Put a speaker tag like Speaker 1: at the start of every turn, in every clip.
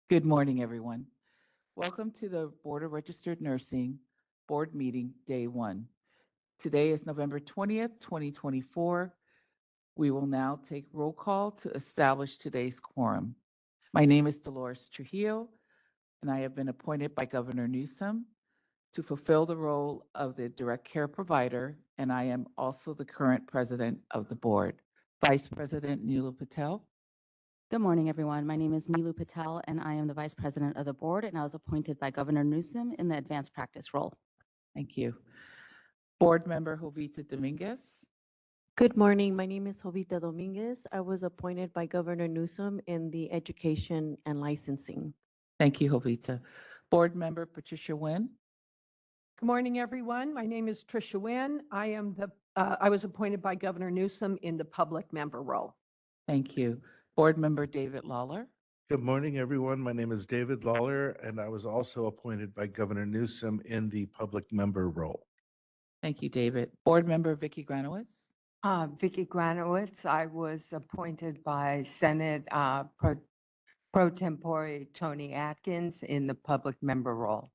Speaker 1: Good morning, everyone. Welcome to the Board of Registered Nursing Board Meeting, Day 1. Today is November 20th, 2024. We will now take roll call to establish today's quorum. My name is Dolores Trujillo, and I have been appointed by Governor Newsom to fulfill the role of the direct care provider, and I am also the current president of the board. Vice President Neelu Patel.
Speaker 2: Good morning, everyone. My name is Neelu Patel, and I am the Vice President of the Board, and I was appointed by Governor Newsom in the advanced practice role.
Speaker 1: Thank you. Board Member Jovita Dominguez.
Speaker 3: Good morning. My name is Jovita Dominguez. I was appointed by Governor Newsom in the Education and Licensing.
Speaker 1: Thank you, Jovita. Board Member Patricia Nguyen.
Speaker 4: Good morning, everyone. My name is Tricia Nguyen. I was appointed by Governor Newsom in the public member role.
Speaker 1: Thank you. Board Member David Lawler.
Speaker 5: Good morning, everyone. My name is David Lawler, and I was also appointed by Governor Newsom in the public member role.
Speaker 1: Thank you, David. Board Member Vicki Granowitz.
Speaker 6: Vicki Granowitz. I was appointed by Senate pro tempore Tony Atkins in the public member role.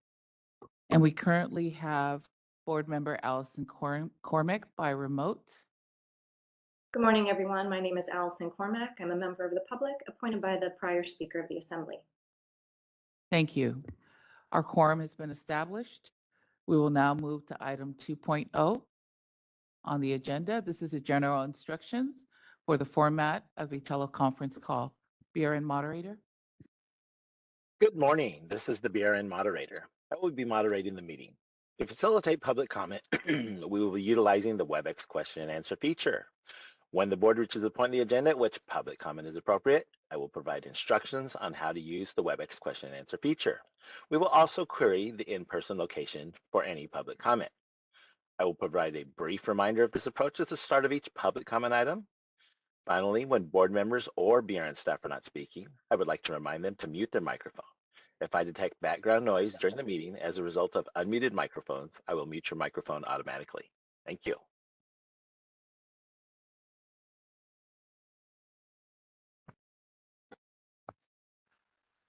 Speaker 1: And we currently have Board Member Allison Cormack by remote.
Speaker 7: Good morning, everyone. My name is Allison Cormack. I'm a member of the public appointed by the prior Speaker of the Assembly.
Speaker 1: Thank you. Our quorum has been established. We will now move to item 2.0 on the agenda. This is a general instructions for the format of a teleconference call. BRN moderator.
Speaker 8: Good morning. This is the BRN moderator. I will be moderating the meeting. To facilitate public comment, we will be utilizing the WebEx question and answer feature. When the board reaches the point in the agenda at which public comment is appropriate, I will provide instructions on how to use the WebEx question and answer feature. We will also query the in-person location for any public comment. I will provide a brief reminder of this approach at the start of each public comment item. Finally, when board members or BRN staff are not speaking, I would like to remind them to mute their microphone. If I detect background noise during the meeting as a result of unmuted microphones, I will mute your microphone automatically. Thank you.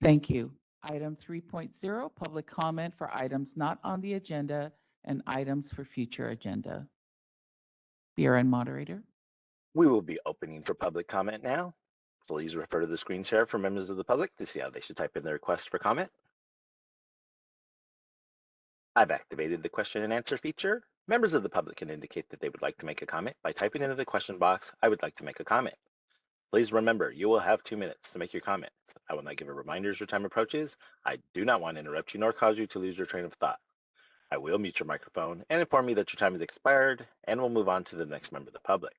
Speaker 1: Thank you. Item 3.0, public comment for items not on the agenda and items for future agenda. BRN moderator.
Speaker 8: We will be opening for public comment now. Please refer to the screen share for members of the public to see how they should type in their request for comment. I've activated the question and answer feature. Members of the public can indicate that they would like to make a comment by typing into the question box, "I would like to make a comment." Please remember, you will have 2 minutes to make your comments. I will not give a reminder as your time approaches. I do not want to interrupt you nor cause you to lose your train of thought. I will mute your microphone and inform you that your time has expired, and we'll move on to the next member of the public.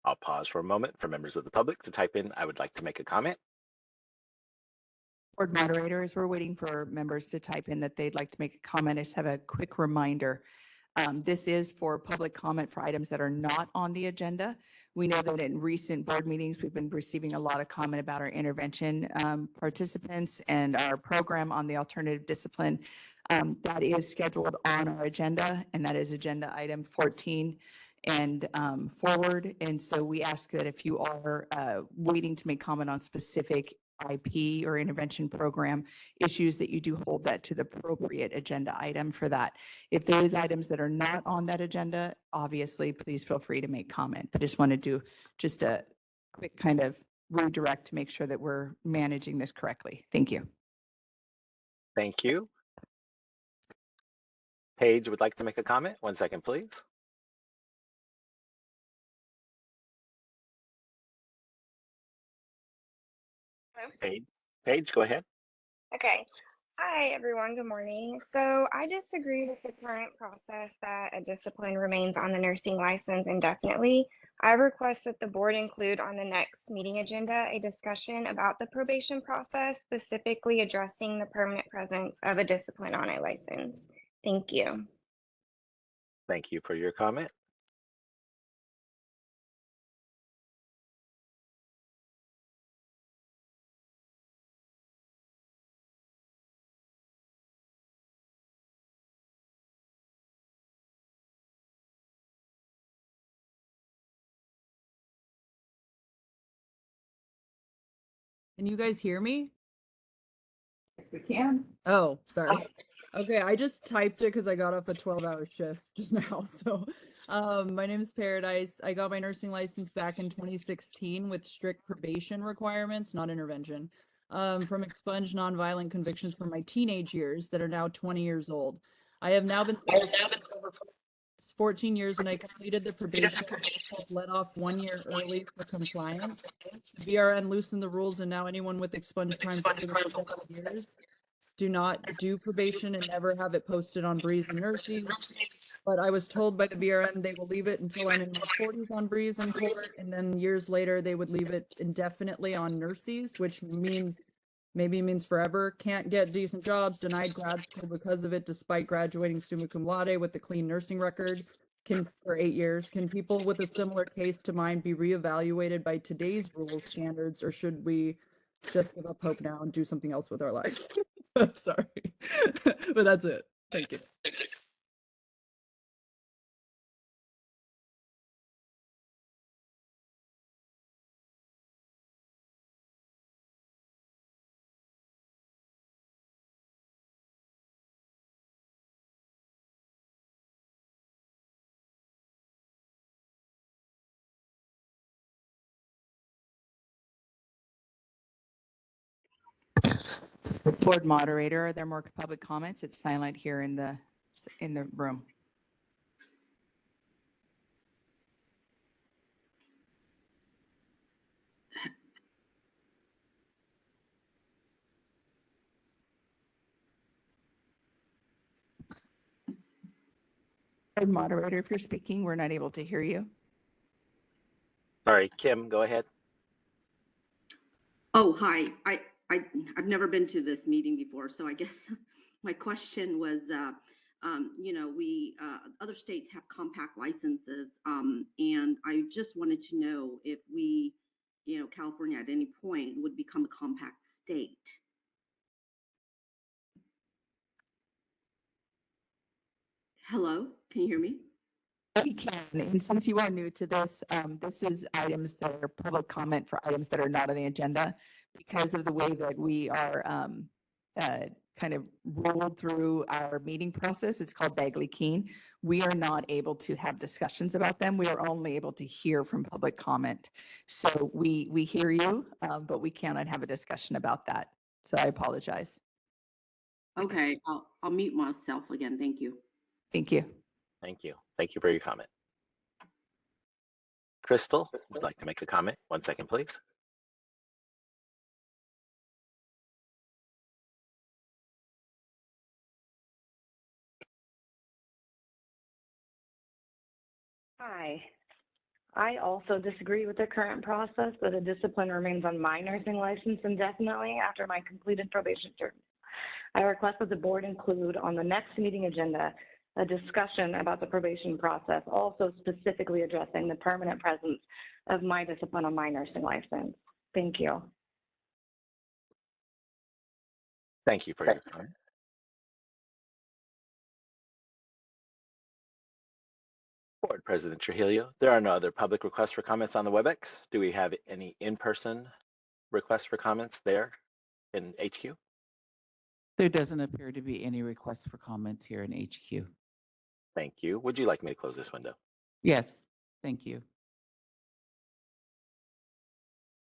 Speaker 8: I'll pause for a moment for members of the public to type in, "I would like to make a comment."
Speaker 9: Board moderators, we're waiting for members to type in that they'd like to make a comment. I just have a quick reminder. This is for public comment for items that are not on the agenda. We know that in recent board meetings, we've been receiving a lot of comment about our intervention participants and our program on the alternative discipline. That is scheduled on our agenda, and that is agenda item 14 and forward. And so we ask that if you are waiting to make comment on specific IP or intervention program issues, that you do hold that to the appropriate agenda item for that. If those items that are not on that agenda, obviously, please feel free to make comment. I just want to do just a quick kind of redirect to make sure that we're managing this correctly. Thank you.
Speaker 8: Thank you. Paige would like to make a comment. 1 second, please.
Speaker 10: Hello?
Speaker 8: Paige, go ahead.
Speaker 10: Okay. Hi, everyone. Good morning. So I disagree with the current process that a discipline remains on the nursing license indefinitely. I request that the board include on the next meeting agenda a discussion about the probation process, specifically addressing the permanent presence of a discipline on a license. Thank you.
Speaker 8: Thank you for your comment.
Speaker 11: Can you guys hear me?
Speaker 1: Yes, we can.
Speaker 11: Oh, sorry. Okay, I just typed it because I got off a 12-hour shift just now. So, my name is Paradise. I got my nursing license back in 2016 with strict probation requirements, not intervention, from expunged nonviolent convictions from my teenage years that are now 20 years old. I have now been over 14 years and I completed the probation, let off 1 year early for compliance. BRN loosened the rules and now anyone with expunged time for over 7 years do not do probation and never have it posted on Breeze and Nursing. But I was told by the BRN they will leave it until I'm in my 40s on Breeze and Court, and then years later they would leave it indefinitely on Nurses, which means maybe means forever. Can't get decent jobs, denied grad school because of it, despite graduating summa cum laude with a clean nursing record. Can for 8 years. Can people with a similar case to mine be reevaluated by today's rules standards, or should we just give up hope now and do something else with our lives? Sorry, but that's it. Thank you.
Speaker 9: Board moderator, are there more public comments? It's silent here in the room. Board moderator, if you're speaking, we're not able to hear you.
Speaker 8: Sorry, Kim, go ahead.
Speaker 12: Oh, hi. I've never been to this meeting before, so I guess my question was, other states have compact licenses, and I just wanted to know if we, California at any point would become a compact state. Hello, can you hear me?
Speaker 9: We can, and since you are new to this, this is items that are public comment for items that are not on the agenda. Because of the way that we are kind of rolled through our meeting process, it's called Bagley-Keene. We are not able to have discussions about them. We are only able to hear from public comment. So we hear you, but we cannot have a discussion about that. So I apologize.
Speaker 12: Okay, I'll mute myself again. Thank you.
Speaker 9: Thank you.
Speaker 8: Thank you. Thank you for your comment. Crystal would like to make a comment. 1 second, please.
Speaker 13: Hi. I also disagree with the current process that a discipline remains on my nursing license indefinitely after my completed probation term. I request that the board include on the next meeting agenda a discussion about the probation process, also specifically addressing the permanent presence of my discipline on my nursing license. Thank you.
Speaker 8: Thank you for your comment. Board President Trujillo, there are no other public requests for comments on the WebEx. Do we have any in-person requests for comments there in HQ?
Speaker 1: There doesn't appear to be any requests for comments here in HQ.
Speaker 8: Thank you. Would you like me to close this window?
Speaker 1: Yes, thank you.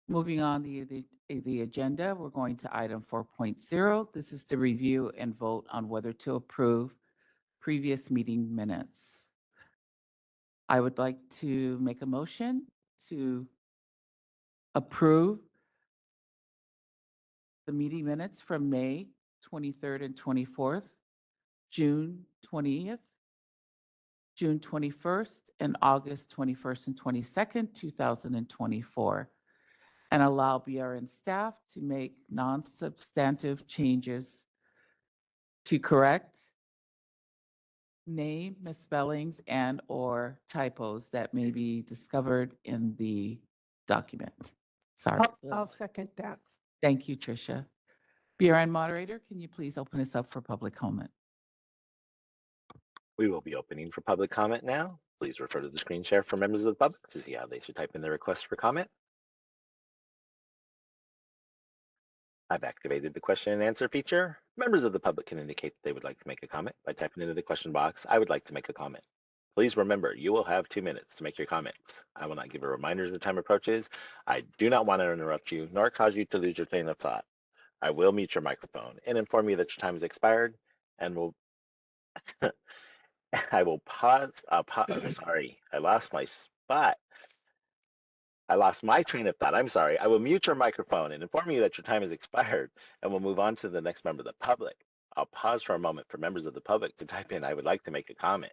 Speaker 1: Moving on the agenda, we're going to item 4.0. This is to review and vote on whether to approve previous meeting minutes. I would like to make a motion to approve the meeting minutes from May 23rd and 24th, June 20th, June 21st, and August 21st and 22nd, 2024, and allow BRN staff to make non-substantive changes to correct name misspellings and or typos that may be discovered in the document. Sorry.
Speaker 4: I'll second that.
Speaker 1: Thank you, Tricia. BRN moderator, can you please open us up for public comment?
Speaker 8: We will be opening for public comment now. Please refer to the screen share for members of the public to see how they should type in their request for comment. I've activated the question and answer feature. Members of the public can indicate that they would like to make a comment by typing into the question box, "I would like to make a comment." Please remember, you will have 2 minutes to make your comments. I will not give a reminder as the time approaches. I do not want to interrupt you nor cause you to lose your train of thought. I will mute your microphone and inform you that your time has expired and will I will pause. Sorry, I lost my spot. I lost my train of thought. I'm sorry. I will mute your microphone and inform you that your time has expired and we'll move on to the next member of the public. I'll pause for a moment for members of the public to type in, "I would like to make a comment."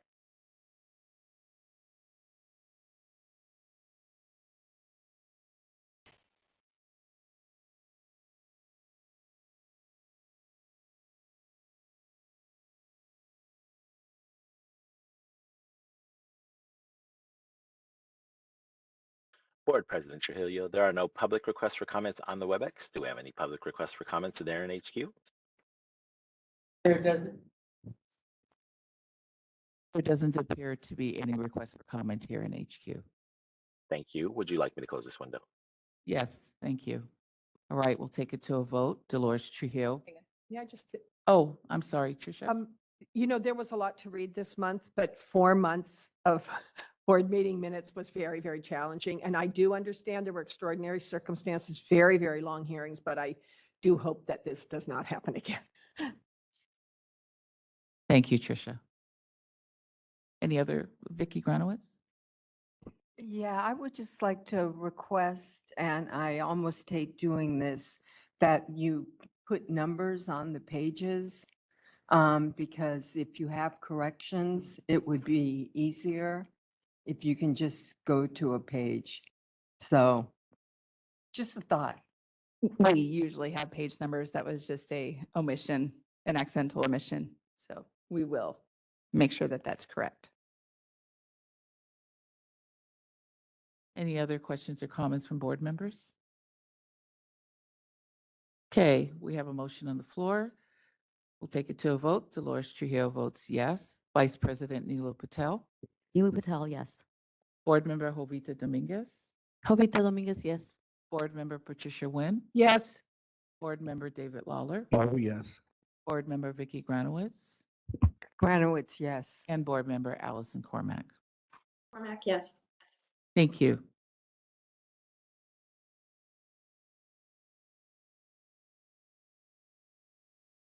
Speaker 8: Board President Trujillo, there are no public requests for comments on the WebEx. Do we have any public requests for comments there in HQ?
Speaker 1: There doesn't appear to be any request for comment here in HQ.
Speaker 8: Thank you. Would you like me to close this window?
Speaker 1: Yes, thank you. All right, we'll take it to a vote. Dolores Trujillo.
Speaker 4: Yeah, just,
Speaker 1: Oh, I'm sorry, Tricia.
Speaker 4: there was a lot to read this month, but 4 months of board meeting minutes was very, very challenging. And I do understand there were extraordinary circumstances, very, very long hearings, but I do hope that this does not happen again.
Speaker 1: Thank you, Tricia. Any other, Vicky Granowitz?
Speaker 6: Yeah, I would just like to request, and I almost hate doing this, that you put numbers on the pages, because if you have corrections, it would be easier if you can just go to a page. So just a thought.
Speaker 9: We usually have page numbers. That was just a omission, an accidental omission. So we will make sure that that's correct.
Speaker 1: Any other questions or comments from board members? Okay, we have a motion on the floor. We'll take it to a vote. Dolores Trujillo votes yes. Vice President Neelu Patel.
Speaker 2: Neelu Patel, yes.
Speaker 1: Board Member Jovita Dominguez.
Speaker 3: Jovita Dominguez, yes.
Speaker 1: Board Member Patricia Nguyen.
Speaker 4: Yes.
Speaker 1: Board Member David Lawler.
Speaker 5: Oh, yes.
Speaker 1: Board Member Vicky Granowitz.
Speaker 6: Granowitz, yes.
Speaker 1: And Board Member Allison Cormack.
Speaker 7: Cormack, yes.
Speaker 1: Thank you.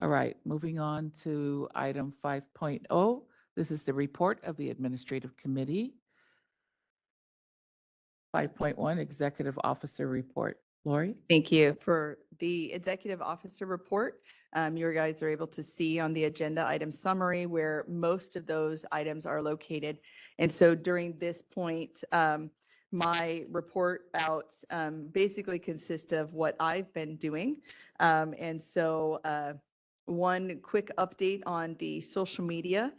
Speaker 1: All right, moving on to item 5.0. This is the report of the Administrative Committee. 5.1, Executive Officer Report. Lori?
Speaker 9: Thank you. For the Executive Officer Report, you guys are able to see on the agenda item summary where most of those items are located. And so during this point, my report out basically consists of what I've been doing. And so one quick update on the social media.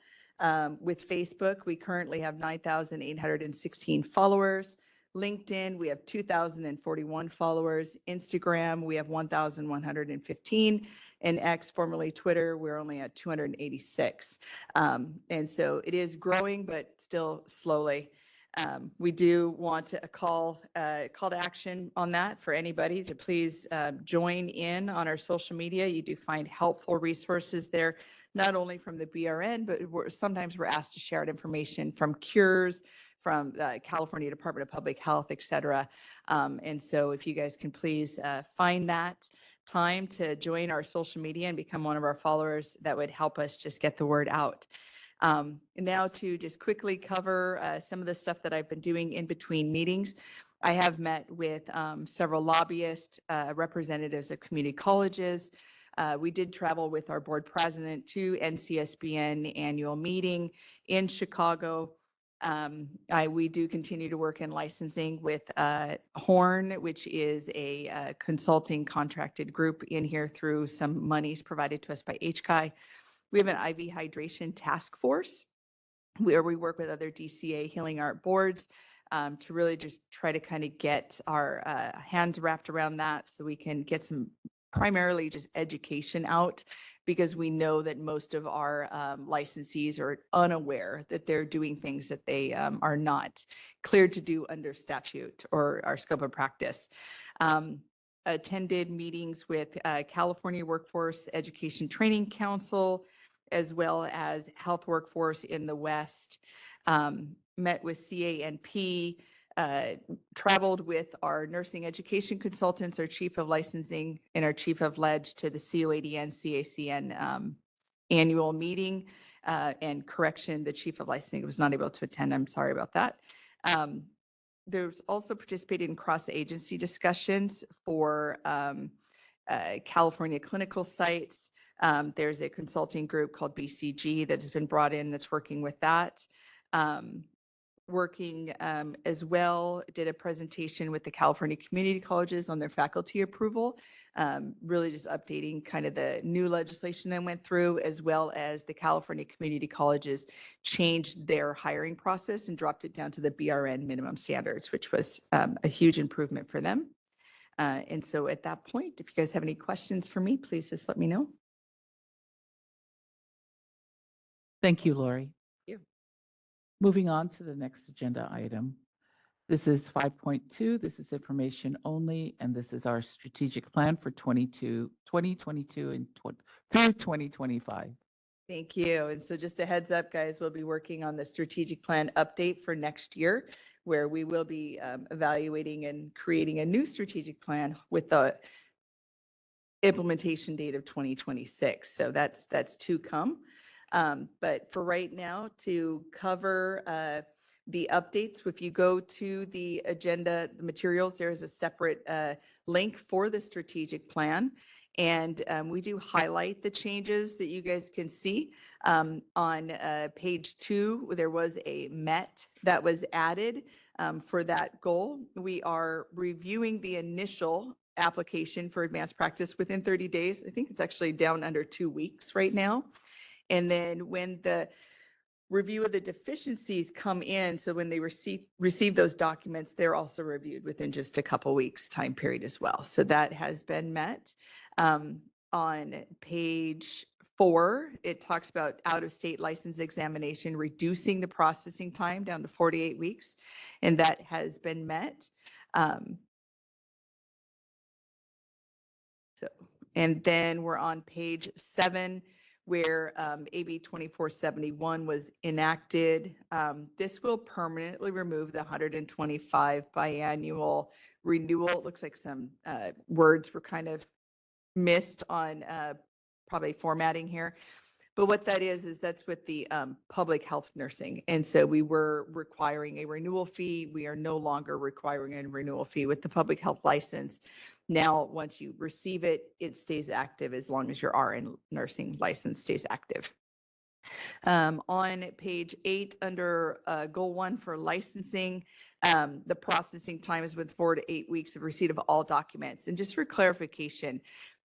Speaker 9: With Facebook, we currently have 9,816 followers. LinkedIn, we have 2,041 followers. Instagram, we have 1,115. And X, formerly Twitter, we're only at 286. And so it is growing, but still slowly. We do want a call to action on that for anybody to please join in on our social media. You do find helpful resources there, not only from the BRN, but sometimes we're asked to share information from Cures, from California Department of Public Health, et cetera. And so if you guys can please find that time to join our social media and become one of our followers, that would help us just get the word out. And now to just quickly cover some of the stuff that I've been doing in between meetings. I have met with several lobbyists, representatives of community colleges. We did travel with our board president to NCSBN annual meeting in Chicago. We do continue to work in licensing with Horn, which is a consulting contracted group in here through some monies provided to us by HCI. We have an IV hydration task force where we work with other DCA Healing Art boards to really just try to kind of get our hands wrapped around that so we can get some primarily just education out, because we know that most of our licensees are unaware that they're doing things that they are not cleared to do under statute or our scope of practice. attended meetings with California Workforce Education Training Council, as well as Health Workforce in the West, met with CANP, traveled with our nursing education consultants, our chief of licensing, and our chief of ledge to the COADN, CACN annual meeting. And correction, the chief of licensing was not able to attend. I'm sorry about that. There's also participated in cross-agency discussions for California clinical sites. There's a consulting group called BCG that has been brought in that's working with that. Working as well, did a presentation with the California Community Colleges on their faculty approval, really just updating kind of the new legislation that went through, as well as the California Community Colleges changed their hiring process and dropped it down to the BRN minimum standards, which was a huge improvement for them. And so at that point, if you guys have any questions for me, please just let me know.
Speaker 1: Thank you, Lori.
Speaker 9: Thank you.
Speaker 1: Moving on to the next agenda item. This is 5.2. This is information only, and this is our strategic plan for 2022 and through 2025.
Speaker 9: Thank you. And so just a heads up, guys, we'll be working on the strategic plan update for next year, where we will be evaluating and creating a new strategic plan with the implementation date of 2026. So that's to come. But for right now, to cover the updates, if you go to the agenda, the materials, there is a separate link for the strategic plan. And we do highlight the changes that you guys can see. On page 2, there was a MET that was added for that goal. We are reviewing the initial application for advanced practice within 30 days. I think it's actually down under 2 weeks right now. And then when the review of the deficiencies come in, so when they receive those documents, they're also reviewed within just a couple weeks time period as well. So that has been met. On page 4, it talks about out-of-state license examination, reducing the processing time down to 48 weeks, and that has been met. And then we're on page 7, where AB 2471 was enacted. This will permanently remove the 125 biannual renewal. It looks like some words were kind of missed on probably formatting here. But what that is that's with the public health nursing. And so we were requiring a renewal fee. We are no longer requiring a renewal fee with the public health license. Now, once you receive it, it stays active as long as your RN nursing license stays active. On page 8, under goal 1 for licensing, the processing time is with 4 to 8 weeks of receipt of all documents. And just for clarification,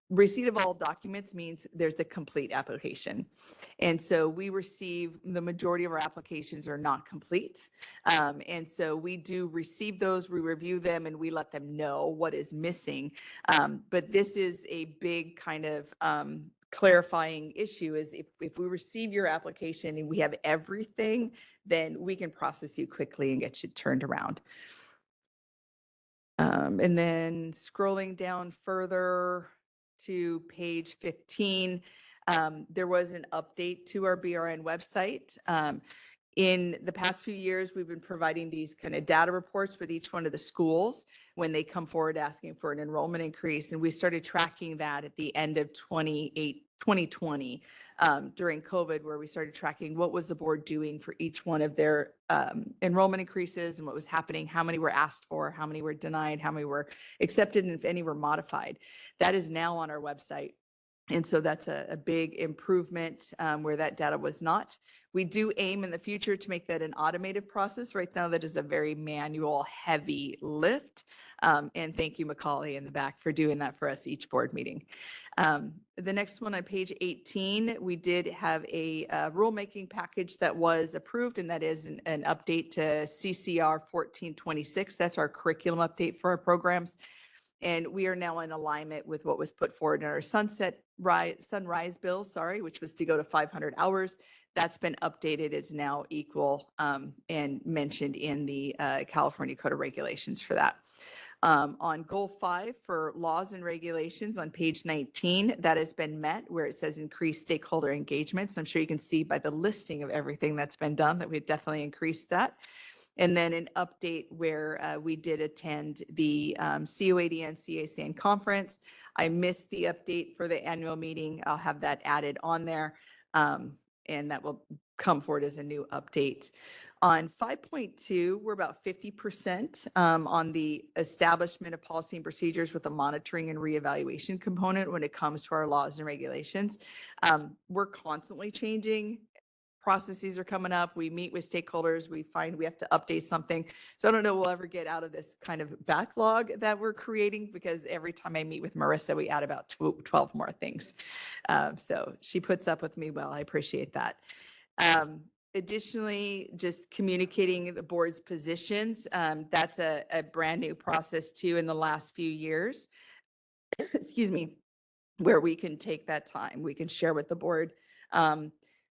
Speaker 9: receipt of all documents means there's a complete application. And so we receive, the majority of our applications are not complete. And so we do receive those, we review them, and we let them know what is missing. But this is a big kind of clarifying issue, is if we receive your application and we have everything, then we can process you quickly and get you turned around. And then scrolling down further to page 15, there was an update to our BRN website. In the past few years, we've been providing these kind of data reports with each one of the schools when they come forward asking for an enrollment increase. And we started tracking that at the end of 2020 during COVID, where we started tracking what was the board doing for each one of their enrollment increases and what was happening, how many were asked for, how many were denied, how many were accepted, and if any were modified. That is now on our website. And so that's a big improvement where that data was not. We do aim in the future to make that an automated process. Right now, that is a very manual, heavy lift. And thank you, Macaulay, in the back, for doing that for us each board meeting. The next one on page 18, we did have a rulemaking package that was approved, and that is an update to CCR 1426. That's our curriculum update for our programs. And we are now in alignment with what was put forward in our Sunrise bill, which was to go to 500 hours. That's been updated. It's now equal and mentioned in the California Code of Regulations for that. On goal 5 for laws and regulations on page 19, that has been met where it says increase stakeholder engagements. I'm sure you can see by the listing of everything that's been done that we've definitely increased that. And then an update where we did attend the COADN CACN conference. I missed the update for the annual meeting. I'll have that added on there. And that will come forward as a new update. On 5.2, we're about 50% on the establishment of policy and procedures with a monitoring and reevaluation component when it comes to our laws and regulations. We're constantly changing. Processes are coming up. We meet with stakeholders. We find we have to update something. So I don't know we'll ever get out of this kind of backlog that we're creating, because every time I meet with Marissa, we add about 12 more things. So she puts up with me well. I appreciate that. Additionally, just communicating the board's positions. That's a brand new process too in the last few years. Excuse me, where we can take that time. We can share what the board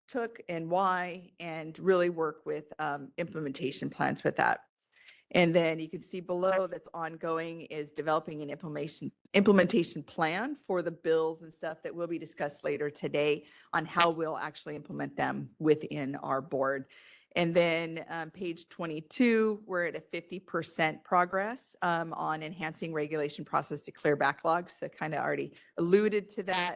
Speaker 9: took and why, and really work with implementation plans with that. And then you can see below that's ongoing is developing an implementation plan for the bills and stuff that will be discussed later today on how we'll actually implement them within our board. And then page 22, we're at a 50% progress on enhancing regulation process to clear backlogs. So kind of already alluded to that.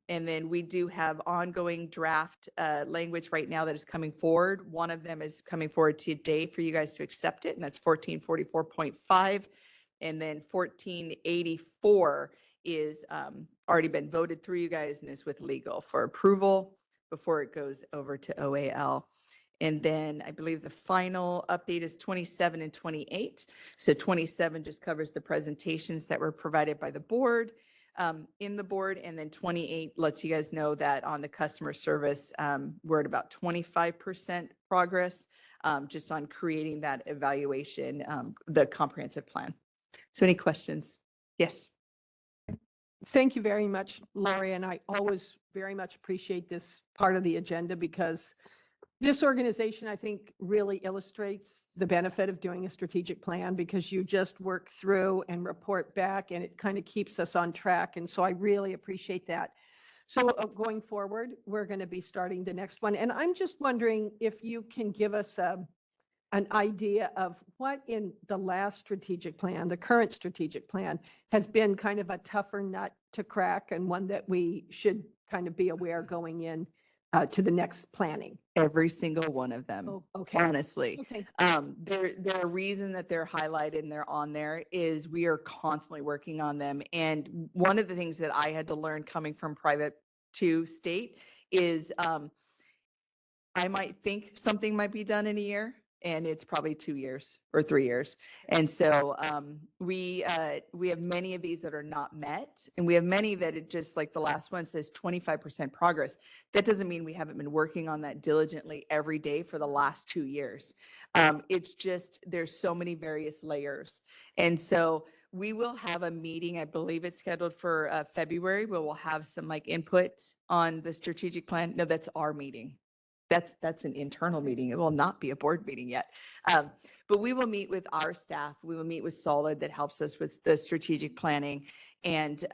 Speaker 9: And then we do have ongoing draft language right now that is coming forward. One of them is coming forward today for you guys to accept it, and that's 1444.5. And then 1484 is already been voted through you guys and is with legal for approval before it goes over to OAL. And then I believe the final update is 27 and 28. So 27 just covers the presentations that were provided by the board. In the board, and then 28 lets you guys know that on the customer service, we're at about 25% progress just on creating that evaluation, the comprehensive plan. So any questions? Yes.
Speaker 4: Thank you very much, Lori, and I always very much appreciate this part of the agenda, because this organization, I think, really illustrates the benefit of doing a strategic plan, because you just work through and report back, and it kind of keeps us on track. And so I really appreciate that. So going forward, we're going to be starting the next one. And I'm just wondering if you can give us an idea of what in the last strategic plan, the current strategic plan, has been kind of a tougher nut to crack, and one that we should kind of be aware going in to the next planning.
Speaker 9: Every single one of them.
Speaker 4: Oh, okay.
Speaker 9: Honestly.
Speaker 4: Okay.
Speaker 9: The reason that they're highlighted and they're on there is we are constantly working on them. And one of the things that I had to learn coming from private to state is I might think something might be done in a year, and it's probably 2 years or 3 years. And so we have many of these that are not met, and we have many that it just, like the last one says 25% progress. That doesn't mean we haven't been working on that diligently every day for the last 2 years. It's just, there's so many various layers. And so we will have a meeting, I believe it's scheduled for February, where we'll have some like input on the strategic plan. No, that's our meeting. That's an internal meeting. It will not be a board meeting yet. But we will meet with our staff. We will meet with Solid that helps us with the strategic planning. And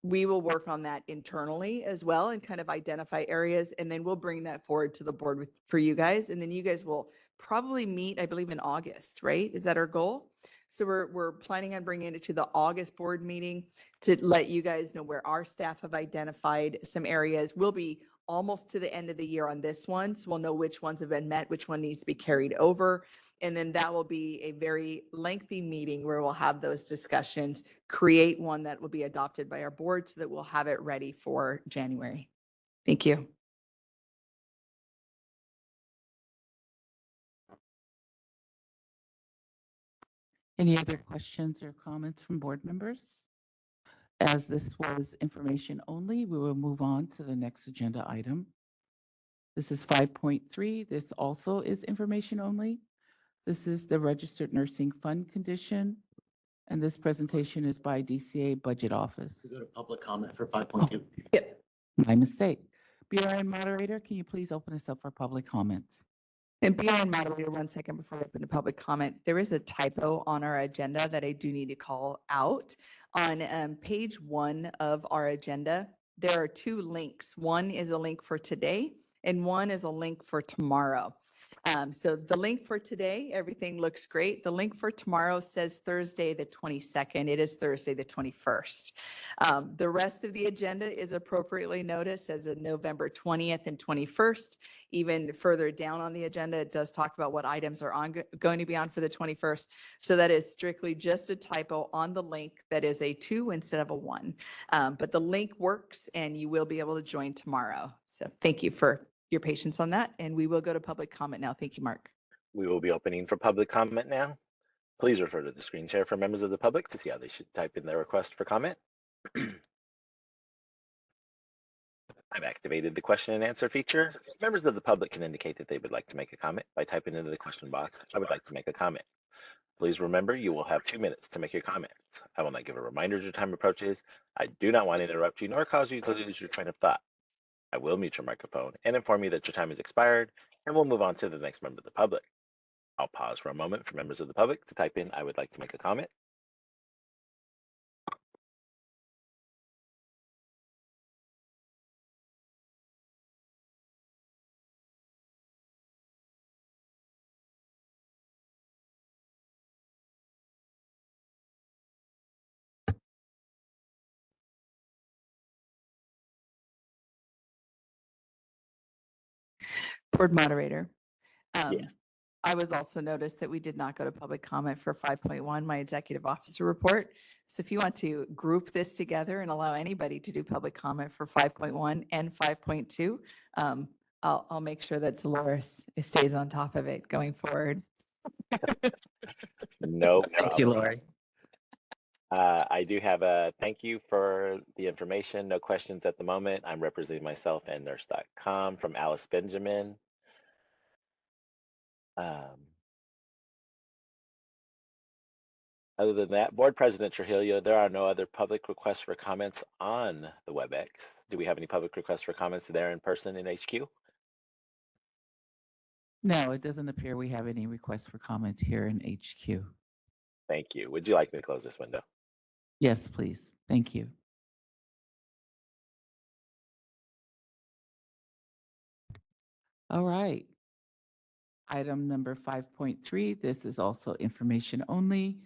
Speaker 9: we will work on that internally as well and kind of identify areas. And then we'll bring that forward to the board for you guys. And then you guys will probably meet, I believe, in August, right? Is that our goal? So we're planning on bringing it to the August board meeting to let you guys know where our staff have identified some areas. We'll be almost to the end of the year on this one. So we'll know which ones have been met, which one needs to be carried over. And then that will be a very lengthy meeting where we'll have those discussions, create one that will be adopted by our board so that we'll have it ready for January. Thank you.
Speaker 1: Any other questions or comments from board members? As this was information only, we will move on to the next agenda item. This is 5.3. This also is information only. This is the Registered Nursing Fund condition, and this presentation is by DCA Budget Office.
Speaker 14: Is it a public comment for 5.2?
Speaker 1: Yep, my mistake. BRN moderator, can you please open us up for public comments?
Speaker 9: And BRN moderator, 1 second before we open to public comment, there is a typo on our agenda that I do need to call out. On page 1 of our agenda, there are 2 links. One is a link for today and one is a link for tomorrow. So the link for today, everything looks great. The link for tomorrow says Thursday, the 22nd. It is Thursday, the 21st. The rest of the agenda is appropriately noticed as of November 20th and 21st. Even further down on the agenda, it does talk about what items are going to be on for the 21st. So that is strictly just a typo on the link that is a 2 instead of a 1. But the link works and you will be able to join tomorrow. So thank you for your patience on that. And we will go to public comment now. Thank you, Mark.
Speaker 8: We will be opening for public comment now. Please refer to the screen share for members of the public to see how they should type in their request for comment. I've activated the question and answer feature. Members of the public can indicate that they would like to make a comment by typing into the question box, "I would like to make a comment." Please remember, you will have 2 minutes to make your comments. I will not give a reminder as your time approaches. I do not want to interrupt you nor cause you to lose your train of thought. I will mute your microphone and inform you that your time has expired, and we'll move on to the next member of the public. I'll pause for a moment for members of the public to type in, "I would like to make a comment."
Speaker 9: Board moderator.
Speaker 8: Yes.
Speaker 9: I was also noticed that we did not go to public comment for 5.1, my executive officer report. So if you want to group this together and allow anybody to do public comment for 5.1 and 5.2, I'll make sure that Dolores stays on top of it going forward.
Speaker 8: No problem.
Speaker 1: Thank you, Lori.
Speaker 8: I do have a thank you for the information. No questions at the moment. I'm representing myself and nurse.com from Alice Benjamin. Other than that, Board President Trujillo, there are no other public requests for comments on the WebEx. Do we have any public requests for comments there in person in HQ?
Speaker 1: No, it doesn't appear we have any requests for comment here in HQ.
Speaker 8: Thank you. Would you like me to close this window?
Speaker 1: Yes, please. Thank you. All right. Item number 5.3, this is also information only.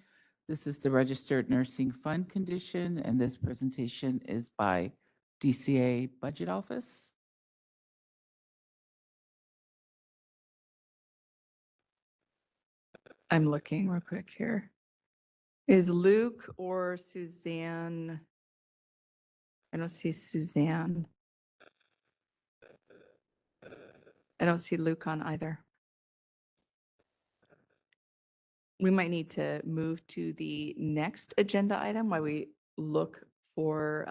Speaker 1: This is the Registered Nursing Fund condition, and this presentation is by DCA Budget Office.
Speaker 9: I'm looking real quick here. Is Luke or Suzanne? I don't see Suzanne. I don't see Luke on either. We might need to move to the next agenda item while we look for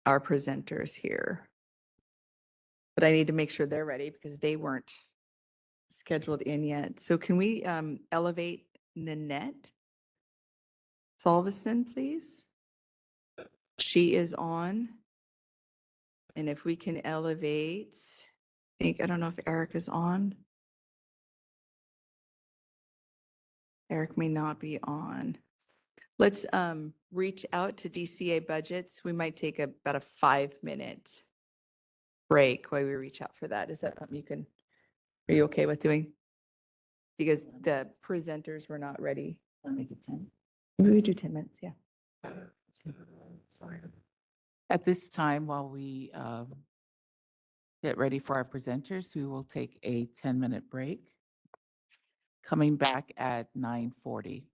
Speaker 9: our presenters here. But I need to make sure they're ready because they weren't scheduled in yet. So can we elevate Nanette Solveson, please? She is on. And if we can elevate, I don't know if Eric is on. Eric may not be on. Let's reach out to DCA Budgets. We might take about a 5-minute break while we reach out for that. Is that something are you okay with doing? Because the presenters were not ready.
Speaker 1: I'll make it 10.
Speaker 9: Maybe we do 10 minutes, yeah.
Speaker 1: Sorry. At this time, while we get ready for our presenters, we will take a 10-minute break. Coming back at 9:40.